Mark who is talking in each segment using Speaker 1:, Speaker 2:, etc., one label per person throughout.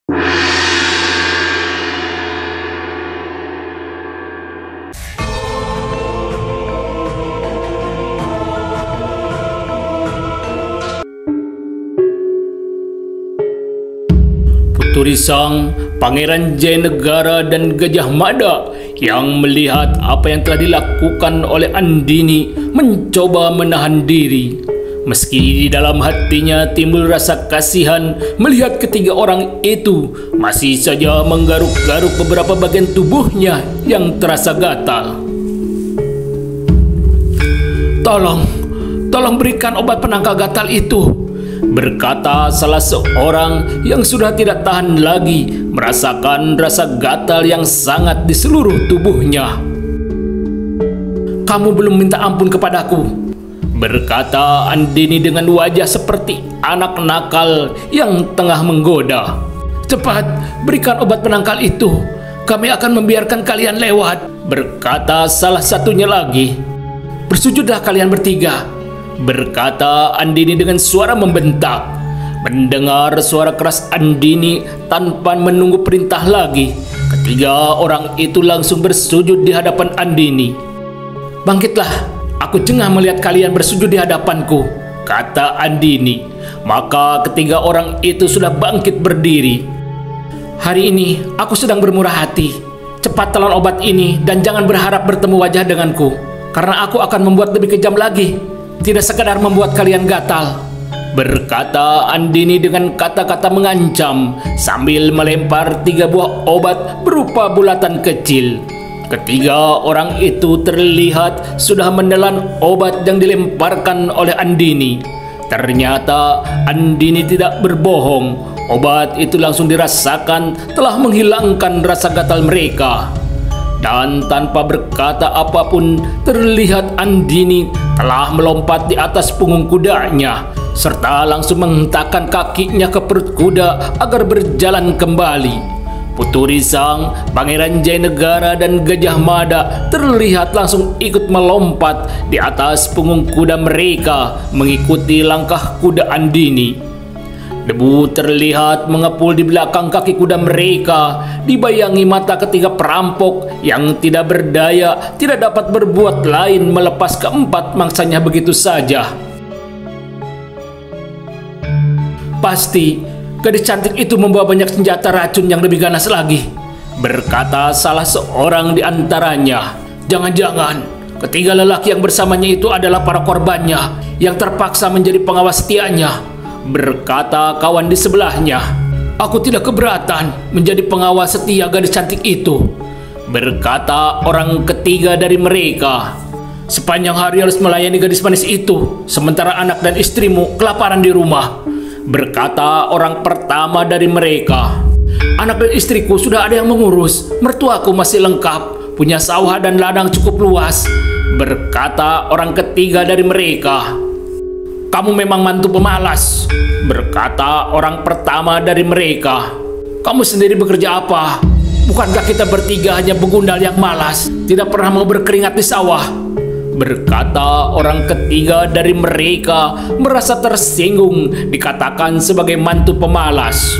Speaker 1: Putri Sang, Pangeran Jayanegara dan Gajah Mada yang melihat apa yang telah dilakukan oleh Andini mencoba menahan diri. Meski di dalam hatinya timbul rasa kasihan melihat ketiga orang itu masih saja menggaruk-garuk beberapa bagian tubuhnya yang terasa gatal. Tolong berikan obat penangkal gatal itu, berkata salah seorang yang sudah tidak tahan lagi merasakan rasa gatal yang sangat di seluruh tubuhnya. Kamu belum minta ampun kepadaku, berkata Andini dengan wajah seperti anak nakal yang tengah menggoda. Cepat, berikan obat penangkal itu. Kami akan membiarkan kalian lewat, berkata salah satunya lagi. Bersujudlah kalian bertiga, berkata Andini dengan suara membentak. Mendengar suara keras Andini tanpa menunggu perintah lagi, ketiga orang itu langsung bersujud di hadapan Andini. Bangkitlah, aku jengah melihat kalian bersujud di hadapanku, kata Andini. Maka ketiga orang itu sudah bangkit berdiri. Hari ini aku sedang bermurah hati. Cepat telan obat ini dan jangan berharap bertemu wajah denganku, karena aku akan membuat lebih kejam lagi. Tidak sekadar membuat kalian gatal, berkata Andini dengan kata-kata mengancam sambil melempar 3 buah obat berupa bulatan kecil. Ketiga orang itu terlihat sudah menelan obat yang dilemparkan oleh Andini. Ternyata Andini tidak berbohong. Obat itu langsung dirasakan telah menghilangkan rasa gatal mereka. Dan tanpa berkata apapun, terlihat Andini telah melompat di atas punggung kudanya, serta langsung menghentakkan kakinya ke perut kuda agar berjalan kembali. Putri Sang, Pangeran Jayanegara dan Gajah Mada terlihat langsung ikut melompat di atas punggung kuda mereka mengikuti langkah kuda Andini. Debu terlihat mengepul di belakang kaki kuda mereka, dibayangi mata ketiga perampok yang tidak berdaya, tidak dapat berbuat lain melepas keempat mangsanya begitu saja. Pasti gadis cantik itu membawa banyak senjata racun yang lebih ganas lagi, berkata salah seorang di antaranya. Jangan-jangan ketiga lelaki yang bersamanya itu adalah para korbannya yang terpaksa menjadi pengawas setianya, berkata kawan di sebelahnya. Aku tidak keberatan menjadi pengawas setia gadis cantik itu, berkata orang ketiga dari mereka. Sepanjang hari harus melayani gadis manis itu, sementara anak dan istrimu kelaparan di rumah, berkata orang pertama dari mereka. Anak dan istriku sudah ada yang mengurus, mertuaku masih lengkap, punya sawah dan ladang cukup luas, berkata orang ketiga dari mereka. Kamu memang mantu pemalas, berkata orang pertama dari mereka. Kamu sendiri bekerja apa? Bukankah kita bertiga hanya begundal yang malas, tidak pernah mau berkeringat di sawah, berkata orang ketiga dari mereka merasa tersinggung dikatakan sebagai mantu pemalas.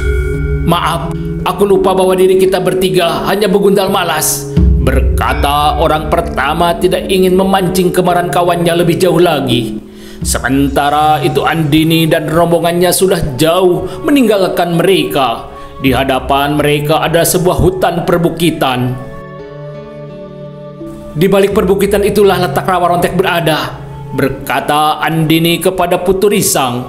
Speaker 1: Maaf, aku lupa bahwa diri kita bertiga hanya begundal malas, berkata orang pertama tidak ingin memancing kemarahan kawannya lebih jauh lagi. Sementara itu Andini dan rombongannya sudah jauh meninggalkan mereka. Di hadapan mereka ada sebuah hutan perbukitan. Di balik perbukitan itulah letak rawa rontek berada, berkata Andini kepada Putri Sang.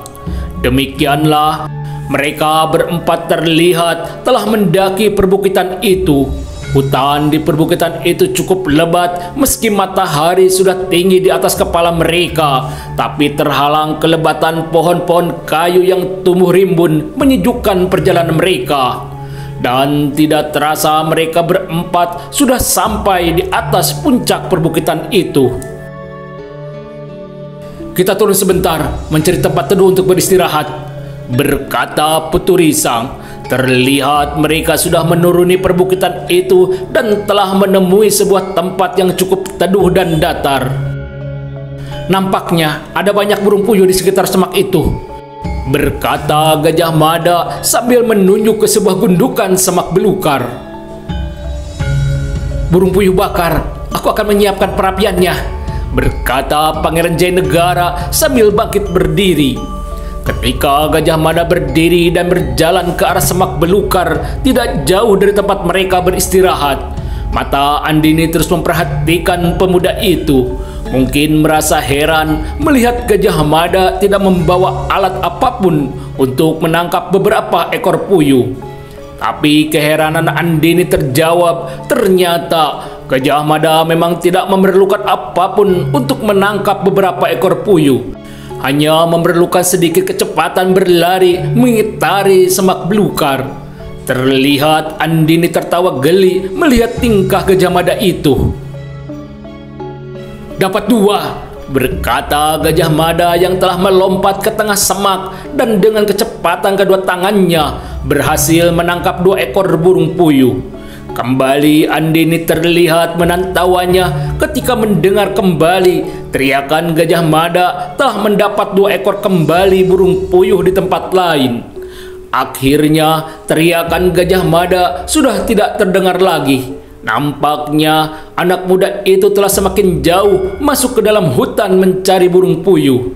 Speaker 1: Demikianlah mereka berempat terlihat telah mendaki perbukitan itu. Hutan di perbukitan itu cukup lebat meski matahari sudah tinggi di atas kepala mereka, tapi terhalang kelebatan pohon-pohon kayu yang tumbuh rimbun menyejukkan perjalanan mereka. Dan tidak terasa mereka berempat sudah sampai di atas puncak perbukitan itu. Kita turun sebentar mencari tempat teduh untuk beristirahat, berkata Putri Sang. Terlihat mereka sudah menuruni perbukitan itu dan telah menemui sebuah tempat yang cukup teduh dan datar. Nampaknya ada banyak burung puyuh di sekitar semak itu, berkata Gajah Mada sambil menunjuk ke sebuah gundukan semak belukar. "Burung puyuh bakar, aku akan menyiapkan perapiannya," berkata Pangeran Jayanegara sambil bangkit berdiri. Ketika Gajah Mada berdiri dan berjalan ke arah semak belukar tidak jauh dari tempat mereka beristirahat, mata Andini terus memperhatikan pemuda itu. Mungkin merasa heran melihat Gajah Mada tidak membawa alat apapun untuk menangkap beberapa ekor puyuh. Tapi keheranan Andini terjawab, ternyata Gajah Mada memang tidak memerlukan apapun untuk menangkap beberapa ekor puyuh. Hanya memerlukan sedikit kecepatan berlari mengitari semak belukar. Terlihat Andini tertawa geli melihat tingkah Gajah Mada itu. "Dapat 2," berkata Gajah Mada yang telah melompat ke tengah semak dan dengan kecepatan kedua tangannya berhasil menangkap 2 ekor burung puyuh. Kembali Andini terlihat menantauannya ketika mendengar kembali teriakan Gajah Mada telah mendapat 2 ekor kembali burung puyuh di tempat lain. Akhirnya teriakan Gajah Mada sudah tidak terdengar lagi. Nampaknya anak muda itu telah semakin jauh masuk ke dalam hutan mencari burung puyuh.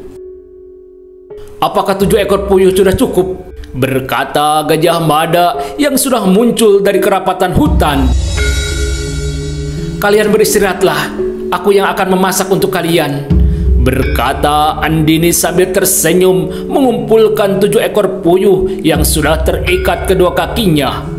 Speaker 1: "Apakah 7 ekor puyuh sudah cukup?" berkata Gajah Mada yang sudah muncul dari kerapatan hutan. "Kalian beristirahatlah, aku yang akan memasak untuk kalian," berkata Andini sambil tersenyum mengumpulkan 7 ekor puyuh yang sudah terikat kedua kakinya.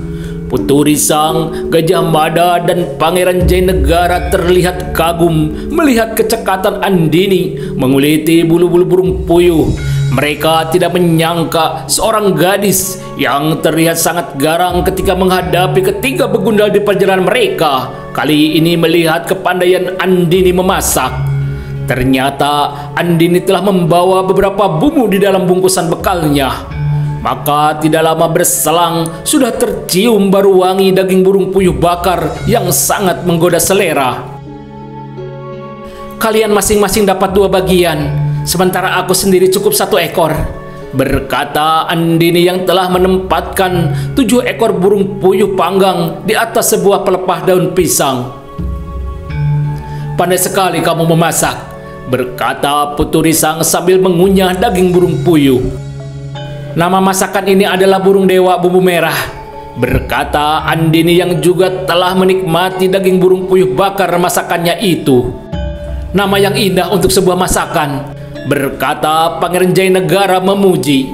Speaker 1: Putu Risang, Gajah Mada, dan Pangeran Jayanegara terlihat kagum melihat kecekatan Andini menguliti bulu-bulu burung puyuh. Mereka tidak menyangka seorang gadis yang terlihat sangat garang ketika menghadapi ketiga begundal di perjalanan mereka kali ini melihat kepandaian Andini memasak. Ternyata Andini telah membawa beberapa bumbu di dalam bungkusan bekalnya. Maka tidak lama berselang sudah tercium bau wangi daging burung puyuh bakar yang sangat menggoda selera. "Kalian masing-masing dapat 2 bagian, sementara aku sendiri cukup 1 ekor," berkata Andini yang telah menempatkan 7 ekor burung puyuh panggang di atas sebuah pelepah daun pisang. "Pandai sekali kamu memasak," berkata Putu Risang sambil mengunyah daging burung puyuh. "Nama masakan ini adalah burung dewa bumbu merah," berkata Andini yang juga telah menikmati daging burung puyuh bakar masakannya itu. "Nama yang indah untuk sebuah masakan," berkata Pangeran Jayanegara memuji.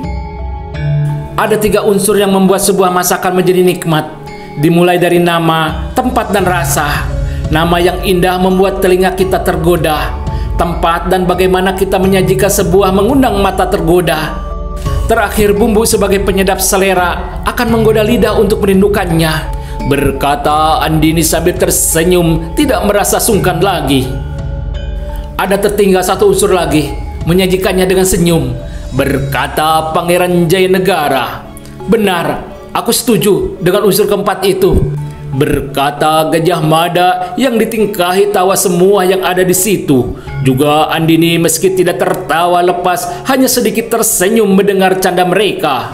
Speaker 1: "Ada 3 unsur yang membuat sebuah masakan menjadi nikmat, dimulai dari nama, tempat, dan rasa. Nama yang indah membuat telinga kita tergoda. Tempat dan bagaimana kita menyajikan sebuah mengundang mata tergoda. Terakhir, bumbu sebagai penyedap selera akan menggoda lidah untuk merindukannya," berkata Andini sambil tersenyum tidak merasa sungkan lagi. "Ada tertinggal 1 unsur lagi, menyajikannya dengan senyum," berkata Pangeran Jayanegara. "Benar, aku setuju dengan unsur keempat itu," berkata Gajah Mada yang ditingkahi tawa semua yang ada di situ. Juga Andini meski tidak tertawa lepas hanya sedikit tersenyum mendengar canda mereka.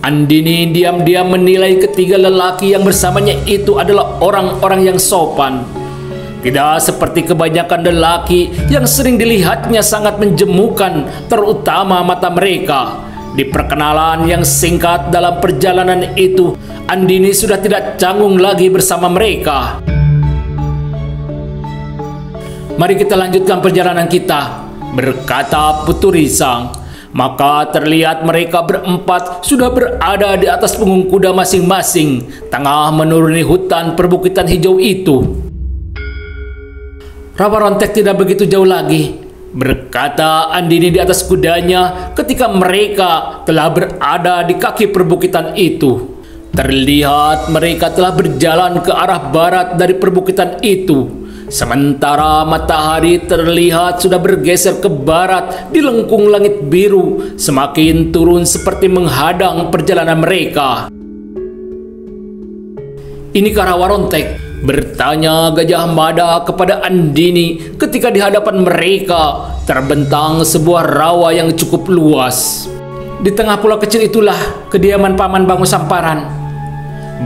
Speaker 1: Andini diam-diam menilai ketiga lelaki yang bersamanya itu adalah orang-orang yang sopan. Tidak seperti kebanyakan lelaki yang sering dilihatnya sangat menjemukan, terutama mata mereka. Di perkenalan yang singkat dalam perjalanan itu, Andini sudah tidak canggung lagi bersama mereka. "Mari kita lanjutkan perjalanan kita," berkata Putu Risang. Maka terlihat mereka berempat sudah berada di atas punggung kuda masing-masing, tengah menuruni hutan perbukitan hijau itu. "Rawa Rontek tidak begitu jauh lagi," berkata Andini di atas kudanya ketika mereka telah berada di kaki perbukitan itu. Terlihat mereka telah berjalan ke arah barat dari perbukitan itu. Sementara matahari terlihat sudah bergeser ke barat di lengkung langit biru, semakin turun seperti menghadang perjalanan mereka. "Inikah Rawa Rontek?" Bertanya Gajah Mada kepada Andini ketika di hadapan mereka terbentang sebuah rawa yang cukup luas. Di tengah pulau kecil itulah kediaman Paman Bango Samparan,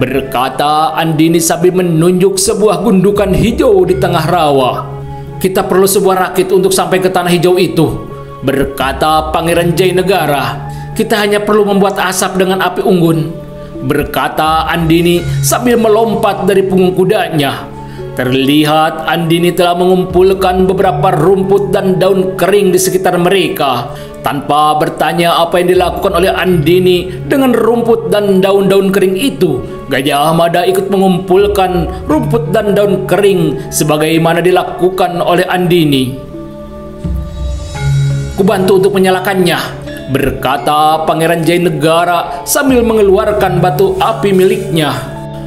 Speaker 1: berkata Andini sambil menunjuk sebuah gundukan hijau di tengah rawa. Kita perlu sebuah rakit untuk sampai ke tanah hijau itu, berkata Pangeran Jayanegara. Kita hanya perlu membuat asap dengan api unggun, berkata Andini sambil melompat dari punggung kudanya. Terlihat Andini telah mengumpulkan beberapa rumput dan daun kering di sekitar mereka. Tanpa bertanya apa yang dilakukan oleh Andini dengan rumput dan daun-daun kering itu, Gajah Mada ikut mengumpulkan rumput dan daun kering sebagaimana dilakukan oleh Andini. Kubantu untuk menyalakannya, berkata Pangeran Jayanegara sambil mengeluarkan batu api miliknya.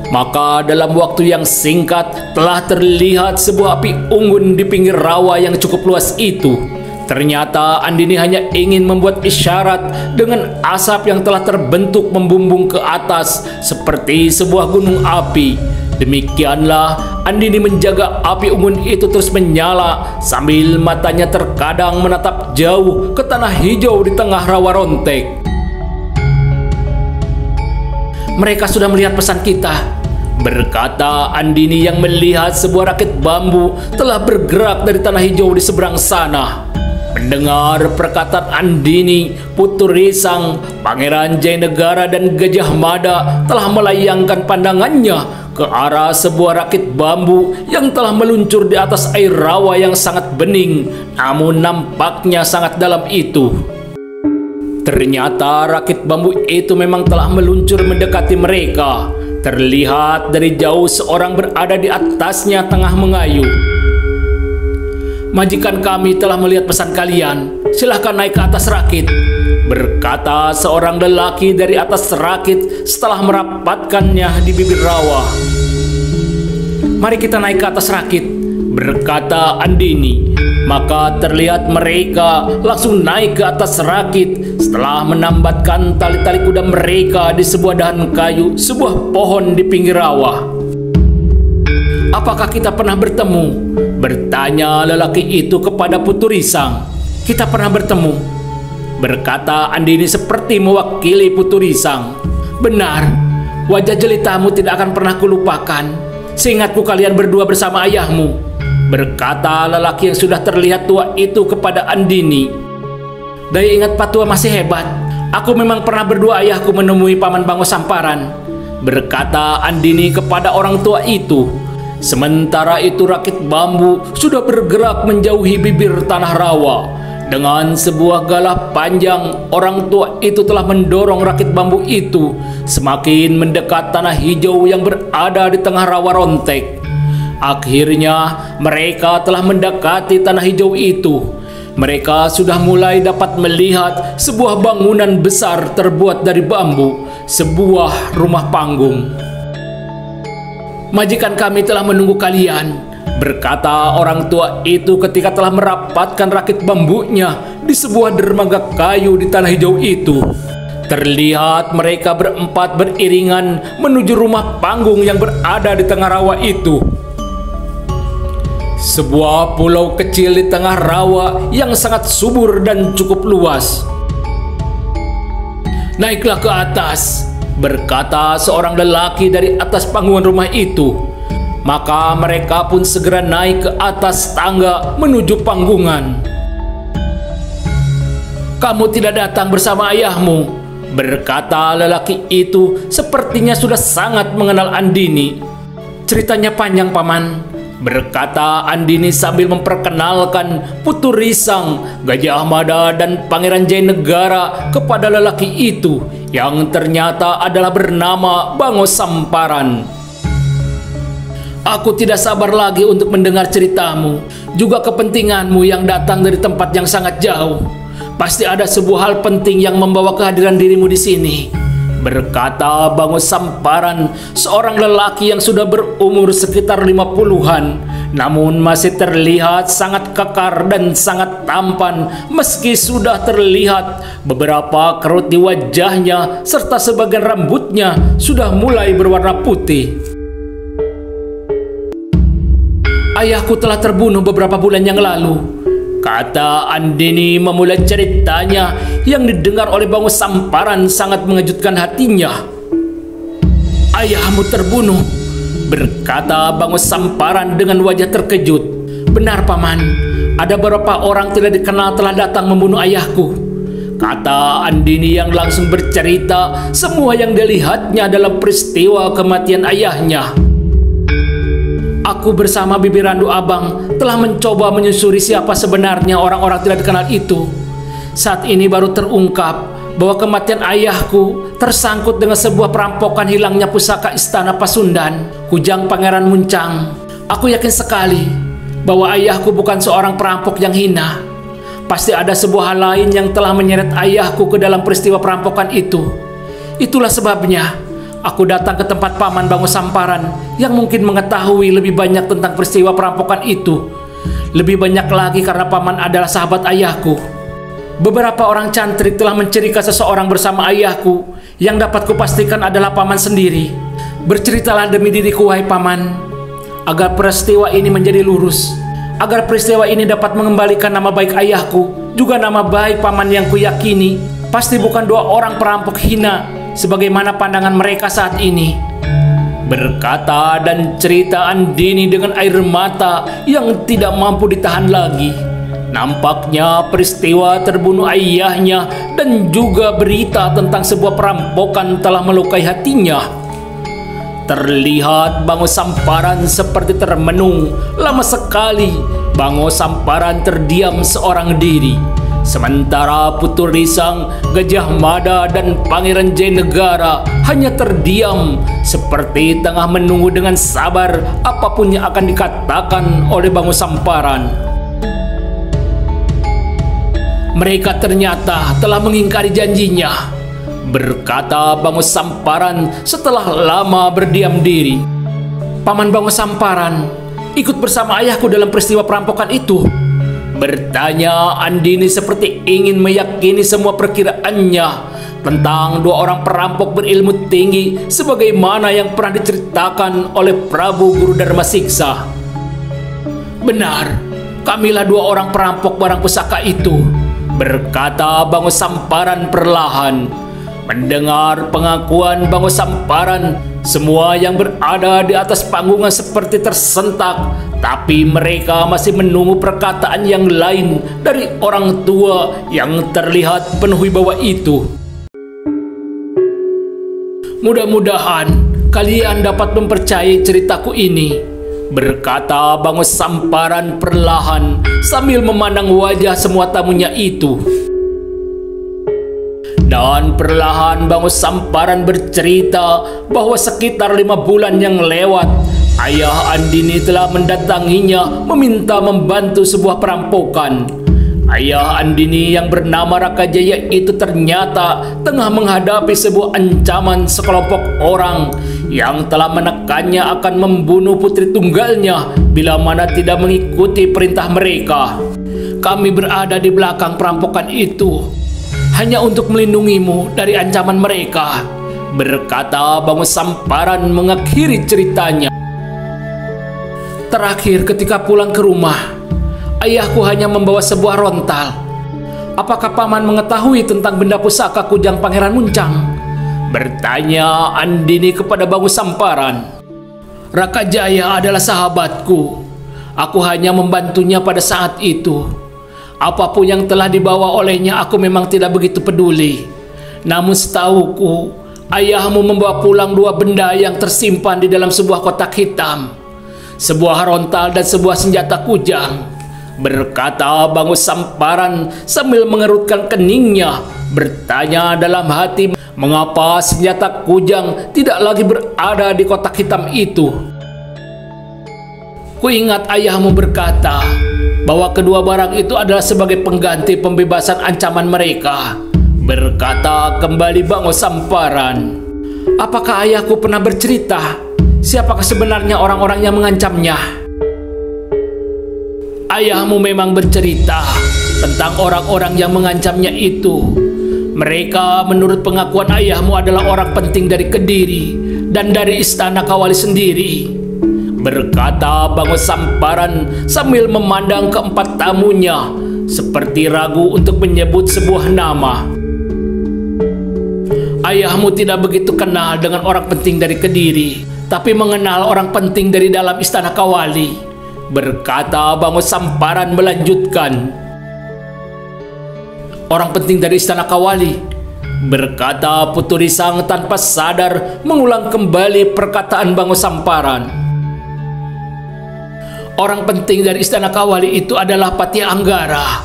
Speaker 1: Maka dalam waktu yang singkat telah terlihat sebuah api unggun di pinggir rawa yang cukup luas itu. Ternyata Andini hanya ingin membuat isyarat dengan asap yang telah terbentuk membumbung ke atas seperti sebuah gunung api. Demikianlah Andini menjaga api unggun itu terus menyala sambil matanya terkadang menatap jauh ke tanah hijau di tengah rawa rontek. Mereka sudah melihat pesan kita, berkata Andini yang melihat sebuah rakit bambu telah bergerak dari tanah hijau di seberang sana. Mendengar perkataan Andini, Putu Risang, Pangeran Jayanegara dan Gajah Mada telah melayangkan pandangannya ke arah sebuah rakit bambu yang telah meluncur di atas air rawa yang sangat bening, namun nampaknya sangat dalam itu. Ternyata rakit bambu itu memang telah meluncur mendekati mereka. Terlihat dari jauh seorang berada di atasnya tengah mengayuh. Majikan kami telah melihat pesan kalian. Silahkan naik ke atas rakit, berkata seorang lelaki dari atas rakit setelah merapatkannya di bibir rawa. Mari kita naik ke atas rakit, berkata Andini. Maka terlihat mereka langsung naik ke atas rakit setelah menambatkan tali-tali kuda mereka di sebuah dahan kayu, sebuah pohon di pinggir rawa. Apakah kita pernah bertemu? Bertanya lelaki itu kepada Putu Risang. Kita pernah bertemu, berkata Andini seperti mewakili Putu Risang. Benar, wajah jelitamu tidak akan pernah kulupakan. Seingatku kalian berdua bersama ayahmu, berkata lelaki yang sudah terlihat tua itu kepada Andini. Daya ingat Patua masih hebat. Aku memang pernah berdua ayahku menemui Paman Bango Samparan, berkata Andini kepada orang tua itu. Sementara itu rakit bambu sudah bergerak menjauhi bibir tanah rawa. Dengan sebuah galah panjang, orang tua itu telah mendorong rakit bambu itu semakin mendekat tanah hijau yang berada di tengah rawa rontek. Akhirnya mereka telah mendekati tanah hijau itu. Mereka sudah mulai dapat melihat sebuah bangunan besar terbuat dari bambu, sebuah rumah panggung. Majikan kami telah menunggu kalian, berkata orang tua itu ketika telah merapatkan rakit bambunya di sebuah dermaga kayu di tanah hijau itu. Terlihat mereka berempat beriringan menuju rumah panggung yang berada di tengah rawa itu. Sebuah pulau kecil di tengah rawa yang sangat subur dan cukup luas. Naiklah ke atas, berkata seorang lelaki dari atas panggungan rumah itu. Maka mereka pun segera naik ke atas tangga menuju panggungan. Kamu tidak datang bersama ayahmu, berkata lelaki itu sepertinya sudah sangat mengenal Andini. Ceritanya panjang, Paman, berkata Andini sambil memperkenalkan Putu Risang, Gajah Mada dan Pangeran Jayanegara kepada lelaki itu yang ternyata adalah bernama Bango Samparan. Aku tidak sabar lagi untuk mendengar ceritamu, juga kepentinganmu yang datang dari tempat yang sangat jauh. Pasti ada sebuah hal penting yang membawa kehadiran dirimu di sini, berkata Bango Samparan, seorang lelaki yang sudah berumur sekitar 50-an, namun masih terlihat sangat kekar dan sangat tampan meski sudah terlihat beberapa kerut di wajahnya serta sebagian rambutnya sudah mulai berwarna putih. Ayahku telah terbunuh beberapa bulan yang lalu, kata Andini memulai ceritanya yang didengar oleh Bango Samparan sangat mengejutkan hatinya. Ayahmu terbunuh, berkata Bango Samparan dengan wajah terkejut. Benar paman, ada beberapa orang tidak dikenal telah datang membunuh ayahku, kata Andini yang langsung bercerita semua yang dilihatnya dalam peristiwa kematian ayahnya. Aku bersama Bibi Randu Abang telah mencoba menyusuri siapa sebenarnya orang-orang tidak dikenal itu. Saat ini baru terungkap bahwa kematian ayahku tersangkut dengan sebuah perampokan hilangnya pusaka Istana Pasundan, Kujang Pangeran Muncang. Aku yakin sekali bahwa ayahku bukan seorang perampok yang hina. Pasti ada sebuah hal lain yang telah menyeret ayahku ke dalam peristiwa perampokan itu. Itulah sebabnya aku datang ke tempat Paman Bango Samparan yang mungkin mengetahui lebih banyak tentang peristiwa perampokan itu. Lebih banyak lagi karena Paman adalah sahabat ayahku. Beberapa orang cantrik telah mencirikan seseorang bersama ayahku yang dapat kupastikan adalah Paman sendiri. Berceritalah demi diriku, wahai Paman, agar peristiwa ini menjadi lurus, agar peristiwa ini dapat mengembalikan nama baik ayahku, juga nama baik Paman yang kuyakini pasti bukan dua orang perampok hina sebagaimana pandangan mereka saat ini. Berkata dan cerita Andini dengan air mata yang tidak mampu ditahan lagi. Nampaknya peristiwa terbunuh ayahnya dan juga berita tentang sebuah perampokan telah melukai hatinya. Terlihat Bango Samparan seperti termenung. Lama sekali Bango Samparan terdiam seorang diri. Sementara Putu Risang, Gajah Mada, dan Pangeran Jayanegara hanya terdiam seperti tengah menunggu dengan sabar apapun yang akan dikatakan oleh Bango Samparan. Mereka ternyata telah mengingkari janjinya, berkata Bango Samparan setelah lama berdiam diri. Paman Bango Samparan ikut bersama ayahku dalam peristiwa perampokan itu, bertanya Andini seperti ingin meyakini semua perkiraannya tentang dua orang perampok berilmu tinggi sebagaimana yang pernah diceritakan oleh Prabu Guru Dharma Siksa. Benar, kamilah dua orang perampok barang pusaka itu, berkata Bango Samparan perlahan. Mendengar pengakuan Bango Samparan, semua yang berada di atas panggungan seperti tersentak, tapi mereka masih menunggu perkataan yang lain dari orang tua yang terlihat penuh wibawa itu. Mudah-mudahan kalian dapat mempercayai ceritaku ini, berkata Bango Samparan perlahan sambil memandang wajah semua tamunya itu. Dan perlahan Bango Samparan bercerita bahwa sekitar 5 bulan yang lewat, ayah Andini telah mendatanginya meminta membantu sebuah perampokan. Ayah Andini yang bernama Raka Jaya itu ternyata tengah menghadapi sebuah ancaman sekelompok orang yang telah menekannya akan membunuh putri tunggalnya bila mana tidak mengikuti perintah mereka. Kami berada di belakang perampokan itu hanya untuk melindungimu dari ancaman mereka, berkata Bango Samparan mengakhiri ceritanya. Terakhir ketika pulang ke rumah, ayahku hanya membawa sebuah rontal. Apakah Paman mengetahui tentang benda pusaka Kujang Pangeran Muncang? Bertanya Andini kepada Bango Samparan. Raka Jaya adalah sahabatku. Aku hanya membantunya pada saat itu. Apapun yang telah dibawa olehnya aku memang tidak begitu peduli. Namun setahuku, ayahmu membawa pulang 2 benda yang tersimpan di dalam sebuah kotak hitam. Sebuah rontal dan sebuah senjata kujang, berkata Bango Samparan sambil mengerutkan keningnya, bertanya dalam hati mengapa senjata kujang tidak lagi berada di kotak hitam itu. Kuingat ayahmu berkata bahwa kedua barang itu adalah sebagai pengganti pembebasan ancaman mereka, berkata kembali Bango Samparan. Apakah ayahku pernah bercerita siapakah sebenarnya orang-orang yang mengancamnya? Ayahmu memang bercerita tentang orang-orang yang mengancamnya itu. Mereka menurut pengakuan ayahmu adalah orang penting dari Kediri dan dari Istana Kawali sendiri. berkata Bango Samparan sambil memandang keempat tamunya seperti ragu untuk menyebut sebuah nama. Ayahmu tidak begitu kenal dengan orang penting dari Kediri, tapi mengenal orang penting dari dalam Istana Kawali, berkata Bango Samparan melanjutkan. Orang penting dari Istana Kawali, berkata Putu Risang tanpa sadar mengulang kembali perkataan Bango Samparan. Orang penting dari Istana Kawali itu adalah Patih Anggara,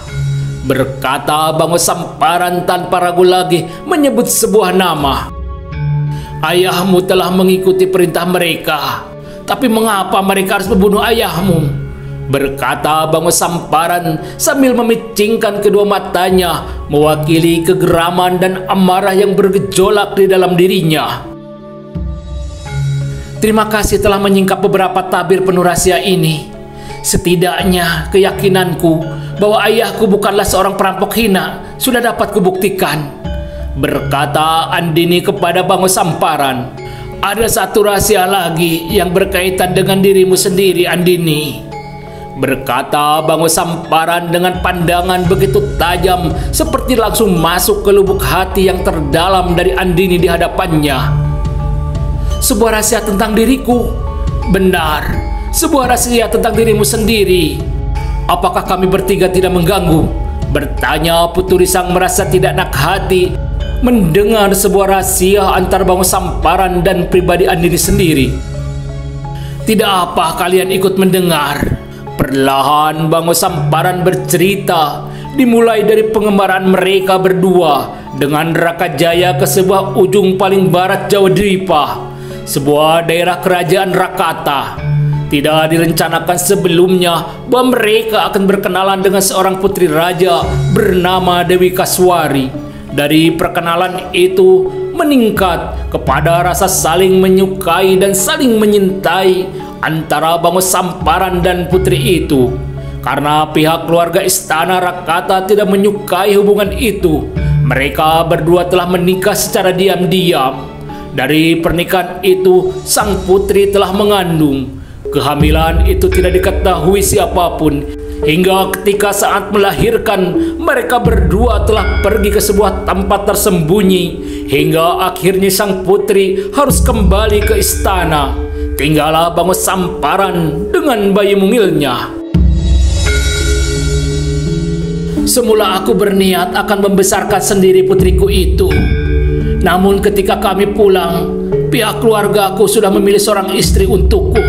Speaker 1: berkata Bango Samparan tanpa ragu lagi menyebut sebuah nama. Ayahmu telah mengikuti perintah mereka, tapi mengapa mereka harus membunuh ayahmu? Berkata Bango Samparan sambil memicingkan kedua matanya mewakili kegeraman dan amarah yang bergejolak di dalam dirinya. Terima kasih telah menyingkap beberapa tabir penuh rahasia ini. Setidaknya keyakinanku bahwa ayahku bukanlah seorang perampok hina sudah dapat kubuktikan, berkata Andini kepada Bango Samparan. Ada satu rahasia lagi yang berkaitan dengan dirimu sendiri, Andini, berkata Bango Samparan dengan pandangan begitu tajam seperti langsung masuk ke lubuk hati yang terdalam dari Andini di hadapannya. Sebuah rahasia tentang diriku? Benar, sebuah rahasia tentang dirimu sendiri. Apakah kami bertiga tidak mengganggu? Bertanya Putu Risang merasa tidak enak hati mendengar sebuah rahasia antara Bango Samparan dan pribadi Andini sendiri. Tidak apa kalian ikut mendengar. Perlahan Bango Samparan bercerita, dimulai dari pengembaraan mereka berdua dengan Raka Jaya ke sebuah ujung paling barat Jawa Dwipa, sebuah daerah kerajaan Rakata. Tidak direncanakan sebelumnya bahwa mereka akan berkenalan dengan seorang putri raja bernama Dewi Kaswari. Dari perkenalan itu meningkat kepada rasa saling menyukai dan saling menyintai antara Bango Samparan dan putri itu. Karena pihak keluarga Istana Rakata tidak menyukai hubungan itu, mereka berdua telah menikah secara diam-diam. Dari pernikahan itu, sang putri telah mengandung. Kehamilan itu tidak diketahui siapapun hingga ketika saat melahirkan mereka berdua telah pergi ke sebuah tempat tersembunyi hingga akhirnya sang putri harus kembali ke istana. Tinggallah Bango Samparan dengan bayi mungilnya. Semula aku berniat akan membesarkan sendiri putriku itu. Namun ketika kami pulang, pihak keluargaku sudah memilih seorang istri untukku.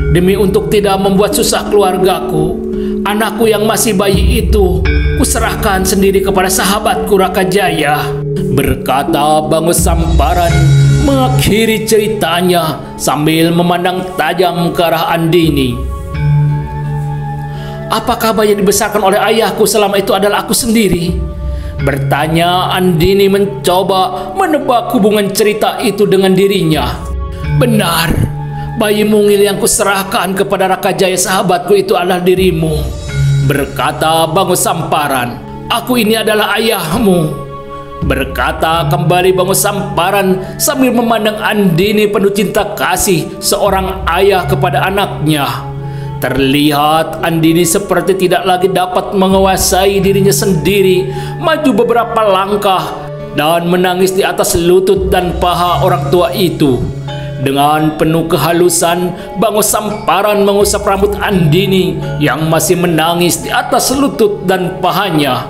Speaker 1: Demi untuk tidak membuat susah keluargaku, anakku yang masih bayi itu kuserahkan sendiri kepada sahabatku Raka Jaya, berkata Bango Samparan mengakhiri ceritanya sambil memandang tajam ke arah Andini. Apakah bayi yang dibesarkan oleh ayahku selama itu adalah aku sendiri? Bertanya Andini mencoba menebak hubungan cerita itu dengan dirinya. Benar, bayi mungil yang kuserahkan kepada Raka Jaya sahabatku itu adalah dirimu, berkata Bango Samparan. Aku ini adalah ayahmu, berkata kembali Bango Samparan sambil memandang Andini penuh cinta kasih seorang ayah kepada anaknya. Terlihat Andini seperti tidak lagi dapat menguasai dirinya sendiri, maju beberapa langkah dan menangis di atas lutut dan paha orang tua itu. Dengan penuh kehalusan, Bango Samparan mengusap rambut Andini yang masih menangis di atas lutut dan pahanya.